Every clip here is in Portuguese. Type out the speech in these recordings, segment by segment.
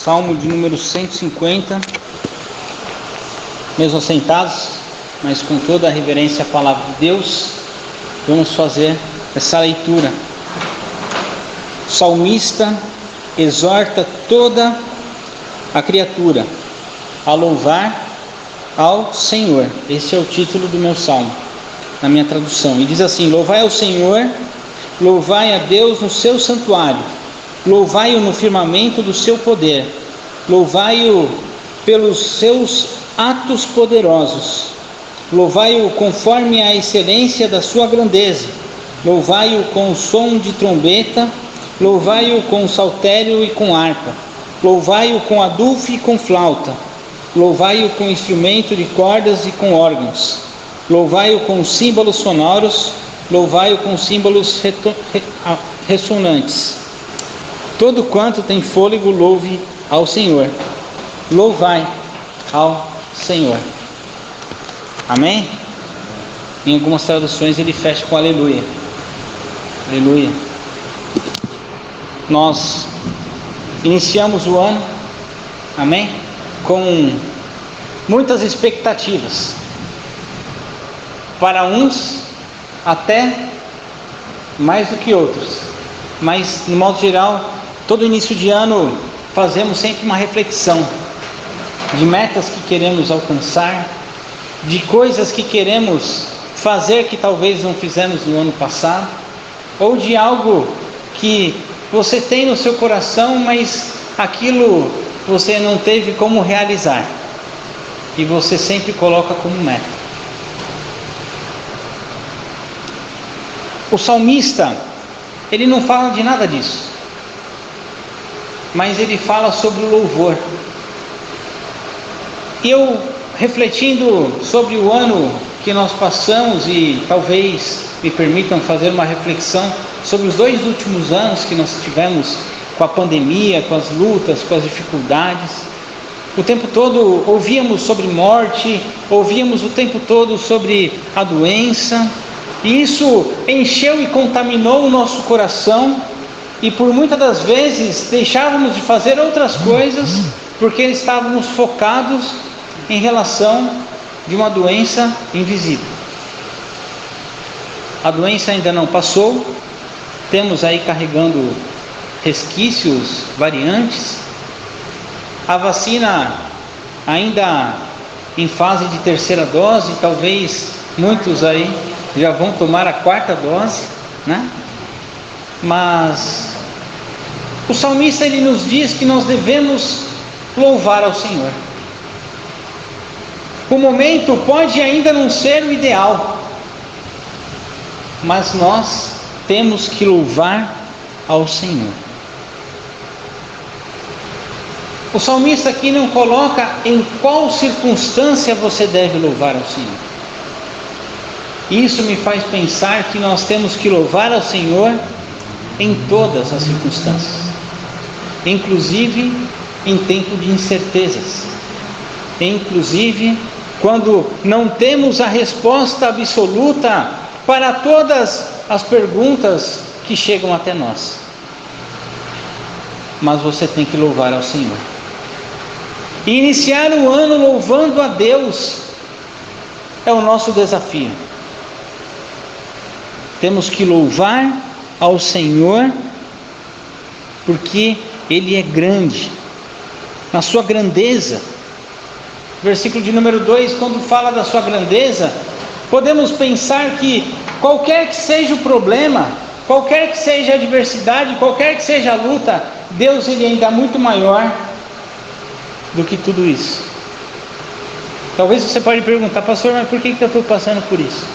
Salmo de número 150, mesmo sentados, mas com toda a reverência à palavra de Deus, vamos fazer essa leitura. O salmista exorta toda a criatura a louvar ao Senhor. Esse é o título do meu salmo, na minha tradução. E diz assim: louvai ao Senhor, louvai a Deus no seu santuário, louvai-o no firmamento do seu poder, louvai-o pelos seus atos poderosos, louvai-o conforme a excelência da sua grandeza, louvai-o com o som de trombeta, louvai-o com saltério e com harpa, louvai-o com adufo e com flauta, louvai-o com instrumento de cordas e com órgãos, louvai-o com símbolos sonoros, louvai-o com símbolos ressonantes. Todo quanto tem fôlego, louve ao Senhor. Louvai ao Senhor. Amém? Em algumas traduções ele fecha com aleluia. Aleluia. Nós iniciamos o ano, amém? Com muitas expectativas. Para uns, até mais do que outros. Mas, no modo geral, todo início de ano fazemos sempre uma reflexão de metas que queremos alcançar, de coisas que queremos fazer que talvez não fizemos no ano passado, ou de algo que você tem no seu coração, mas aquilo você não teve como realizar, e você sempre coloca como meta. O salmista, ele não fala de nada disso, mas ele fala sobre o louvor. E eu, refletindo sobre o ano que nós passamos, e talvez me permitam fazer uma reflexão sobre os 2 últimos anos que nós tivemos com a pandemia, com as lutas, com as dificuldades. O tempo todo ouvíamos sobre morte, ouvíamos o tempo todo sobre a doença, e isso encheu e contaminou o nosso coração, e por muitas das vezes deixávamos de fazer outras coisas, porque estávamos focados em relação de uma doença invisível. A doença ainda não passou, temos aí carregando resquícios, variantes. A vacina ainda em fase de terceira dose, talvez muitos aí já vão tomar a 4ª dose, né? Mas o salmista, ele nos diz que nós devemos louvar ao Senhor. O momento pode ainda não ser o ideal, mas nós temos que louvar ao Senhor. O salmista aqui não coloca em qual circunstância você deve louvar ao Senhor. Isso me faz pensar que nós temos que louvar ao Senhor em todas as circunstâncias, inclusive em tempo de incertezas, inclusive quando não temos a resposta absoluta para todas as perguntas que chegam até nós. Mas você tem que louvar ao Senhor. E iniciar o ano louvando a Deus é o nosso desafio. Temos que louvar ao Senhor, porque Ele é grande, na sua grandeza. Versículo de número 2, quando fala da sua grandeza, podemos pensar que qualquer que seja o problema, qualquer que seja a adversidade, qualquer que seja a luta, Deus, Ele ainda é muito maior do que tudo isso. Talvez você pode perguntar: pastor, mas por que eu estou passando por isso?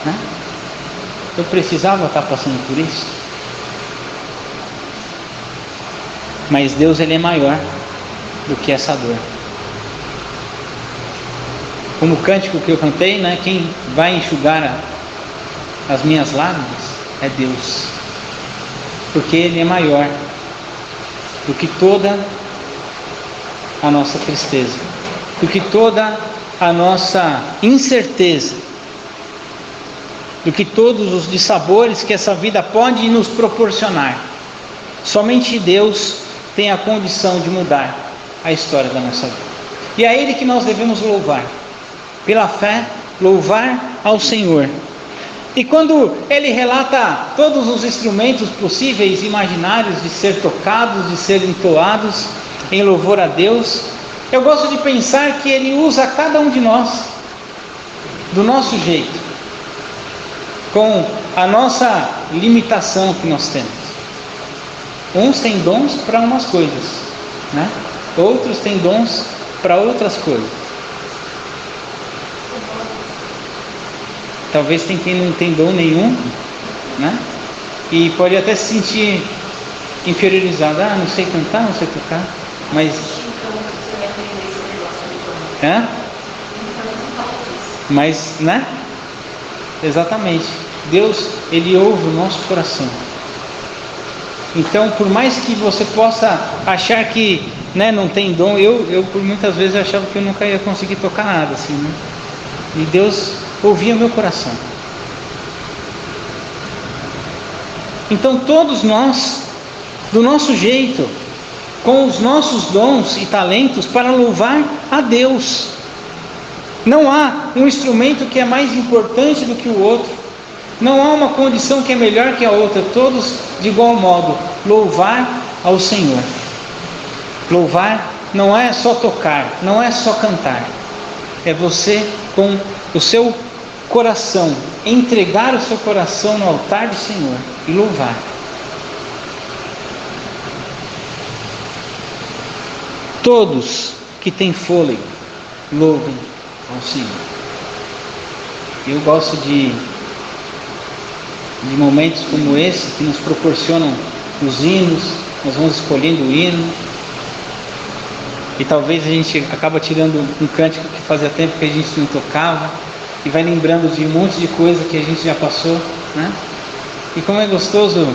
Né? Eu precisava estar passando por isso? Mas Deus, Ele é maior do que essa dor. Como o cântico que eu cantei, né? Quem vai enxugar as minhas lágrimas é Deus, porque Ele é maior do que toda a nossa tristeza, do que toda a nossa incerteza, do que todos os dissabores que essa vida pode nos proporcionar. Somente Deus tem a condição de mudar a história da nossa vida. E é Ele que nós devemos louvar. Pela fé, louvar ao Senhor. E quando Ele relata todos os instrumentos possíveis e imaginários de ser tocados, de ser entoados em louvor a Deus, eu gosto de pensar que Ele usa cada um de nós do nosso jeito, com a nossa limitação que nós temos. Uns têm dons para umas coisas, né? Outros têm dons para outras coisas. Talvez tem quem não tem dom nenhum, né? E pode até se sentir inferiorizado. Não sei cantar, não sei tocar, mas... Mas, né? Exatamente. Deus, Ele ouve o nosso coração. Então, por mais que você possa achar que, né, não tem dom, eu por muitas vezes achava que eu nunca ia conseguir tocar nada assim, né? E Deus ouvia o meu coração. Então todos nós, do nosso jeito, com os nossos dons e talentos, para louvar a Deus. Não há um instrumento que é mais importante do que o outro. Não há uma condição que é melhor que a outra. Todos de igual modo, louvar ao Senhor. Louvar não é só tocar, não é só cantar. É você com o seu coração, entregar o seu coração no altar do Senhor e louvar. Todos que têm fôlego, louvem ao Senhor. Eu gosto de momentos como esse, que nos proporcionam os hinos. Nós vamos escolhendo o hino, e talvez a gente acaba tirando um cântico que fazia tempo que a gente não tocava, e vai lembrando de um monte de coisa que a gente já passou, né? E como é gostoso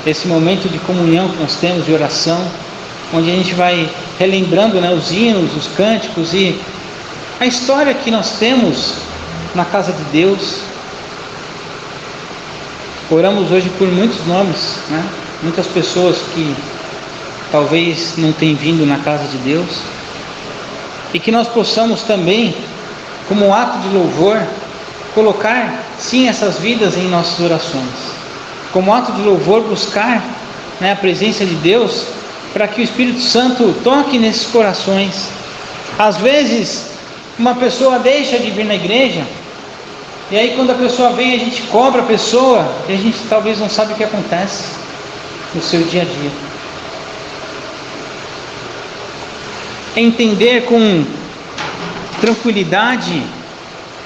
esse momento de comunhão que nós temos, de oração, onde a gente vai relembrando, né, os hinos, os cânticos e a história que nós temos na casa de Deus. Oramos hoje por muitos nomes, né? Muitas pessoas que talvez não tenham vindo na casa de Deus, e que nós possamos também, como um ato de louvor, colocar sim essas vidas em nossas orações, como ato de louvor buscar, né, a presença de Deus, para que o Espírito Santo toque nesses corações. Às vezes uma pessoa deixa de vir na igreja, e aí quando a pessoa vem, a gente cobra a pessoa, e a gente talvez não sabe o que acontece no seu dia a dia. Entender com tranquilidade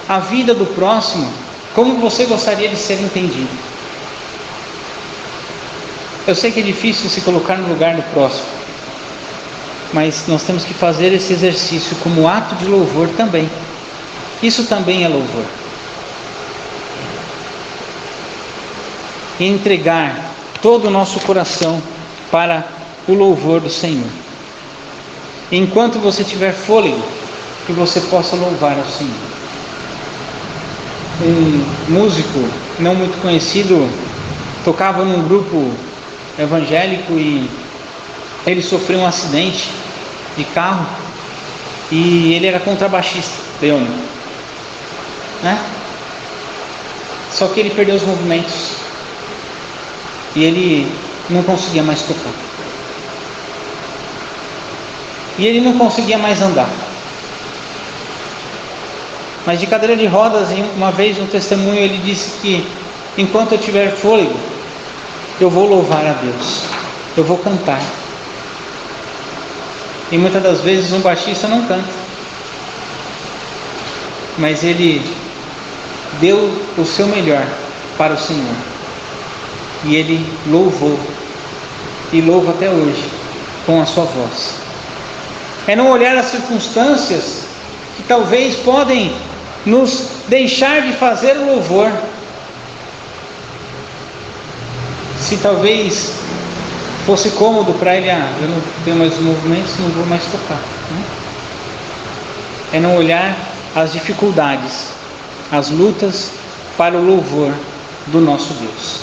a vida do próximo, como você gostaria de ser entendido. Eu sei que é difícil se colocar no lugar do próximo, mas nós temos que fazer esse exercício como ato de louvor também. Isso também é louvor. E entregar todo o nosso coração para o louvor do Senhor. Enquanto você tiver fôlego, que você possa louvar ao Senhor. Um músico não muito conhecido tocava num grupo evangélico e ele sofreu um acidente de carro, e ele era contrabaixista, né? Só que ele perdeu os movimentos e ele não conseguia mais tocar, e ele não conseguia mais andar. Mas de cadeira de rodas, uma vez no testemunho ele disse que enquanto eu tiver fôlego, eu vou louvar a Deus, eu vou cantar. E muitas das vezes um baixista não canta, mas ele deu o seu melhor para o Senhor, e ele louvou, e louva até hoje com a sua voz. É não olhar as circunstâncias que talvez podem nos deixar de fazer o louvor. Se talvez fosse cômodo para ele, eu não tenho mais movimentos, não vou mais tocar, né? É não olhar as dificuldades, as lutas, para o louvor do nosso Deus.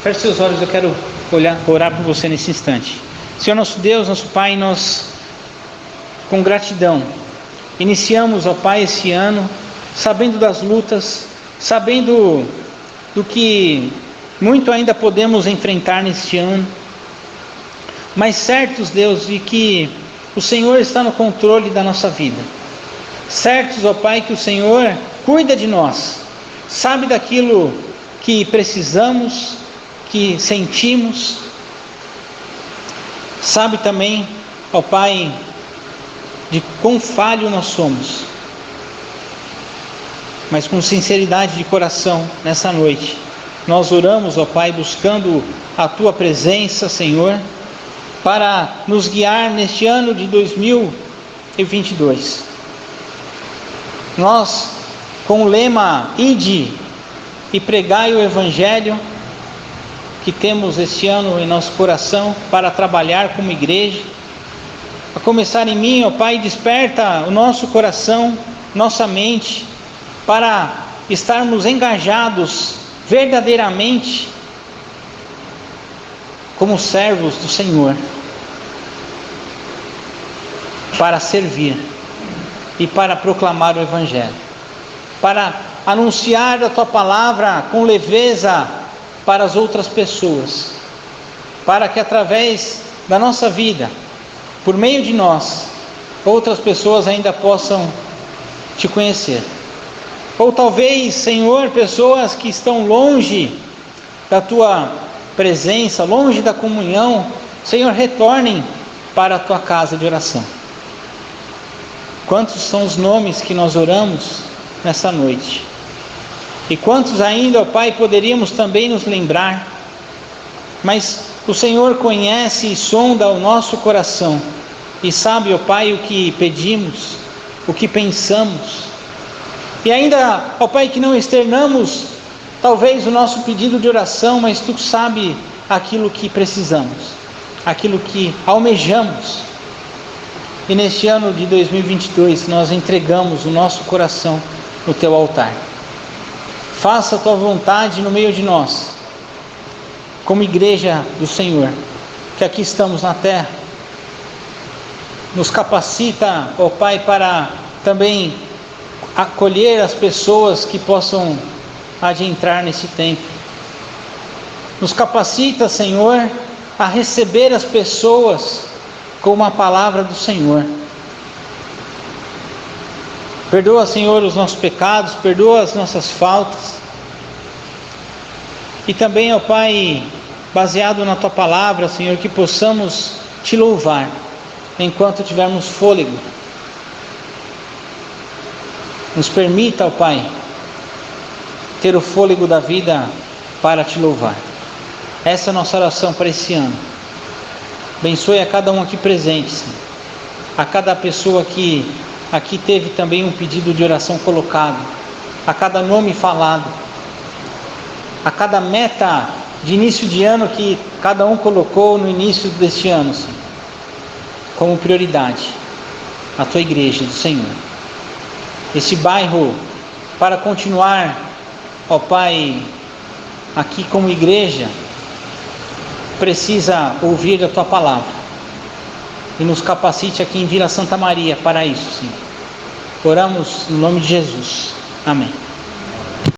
Feche seus olhos, eu quero orar por você nesse instante. Senhor nosso Deus, nosso Pai, nós, com gratidão, iniciamos, ó Pai, esse ano, sabendo das lutas, sabendo do que muito ainda podemos enfrentar neste ano, mas certos, Deus, de que o Senhor está no controle da nossa vida, certos, ó Pai, que o Senhor cuida de nós, sabe daquilo que precisamos, que sentimos, sabe também, ó Pai, de quão falho nós somos, mas com sinceridade de coração, nessa noite, nós oramos, ó Pai, buscando a Tua presença, Senhor, para nos guiar neste ano de 2022. Nós, com o lema Ide e pregai o Evangelho, que temos este ano em nosso coração para trabalhar como igreja, a começar em mim, ó Pai, desperta o nosso coração, nossa mente, para estarmos engajados verdadeiramente como servos do Senhor, para servir e para proclamar o Evangelho, para anunciar a Tua palavra com leveza para as outras pessoas, para que através da nossa vida, por meio de nós, outras pessoas ainda possam Te conhecer. Ou talvez, Senhor, pessoas que estão longe da Tua presença, longe da comunhão, Senhor, retornem para a Tua casa de oração. Quantos são os nomes que nós oramos nessa noite? E quantos ainda, ó Pai, poderíamos também nos lembrar? Mas o Senhor conhece e sonda o nosso coração e sabe, ó Pai, o que pedimos, o que pensamos. E ainda, ó Pai, que não externamos talvez o nosso pedido de oração, mas Tu sabe aquilo que precisamos, aquilo que almejamos. E neste ano de 2022 nós entregamos o nosso coração no Teu altar. Faça a Tua vontade no meio de nós, como igreja do Senhor, que aqui estamos na terra. Nos capacita, ó Pai, para também acolher as pessoas que possam adentrar nesse tempo. Nos capacita, Senhor, a receber as pessoas com uma palavra do Senhor. Perdoa, Senhor, os nossos pecados, perdoa as nossas faltas. E também, ó Pai, baseado na Tua palavra, Senhor, que possamos Te louvar enquanto tivermos fôlego. Nos permita, ó Pai, ter o fôlego da vida para Te louvar. Essa é a nossa oração para esse ano. Abençoe a cada um aqui presente, Senhor. A cada pessoa que aqui teve também um pedido de oração colocado, a cada nome falado, a cada meta de início de ano que cada um colocou no início deste ano, Senhor, como prioridade, a Tua igreja do Senhor. Esse bairro, para continuar, ó Pai, aqui como igreja, precisa ouvir a Tua palavra, e nos capacite aqui em Vila Santa Maria para isso, Senhor. Oramos no nome de Jesus. Amém.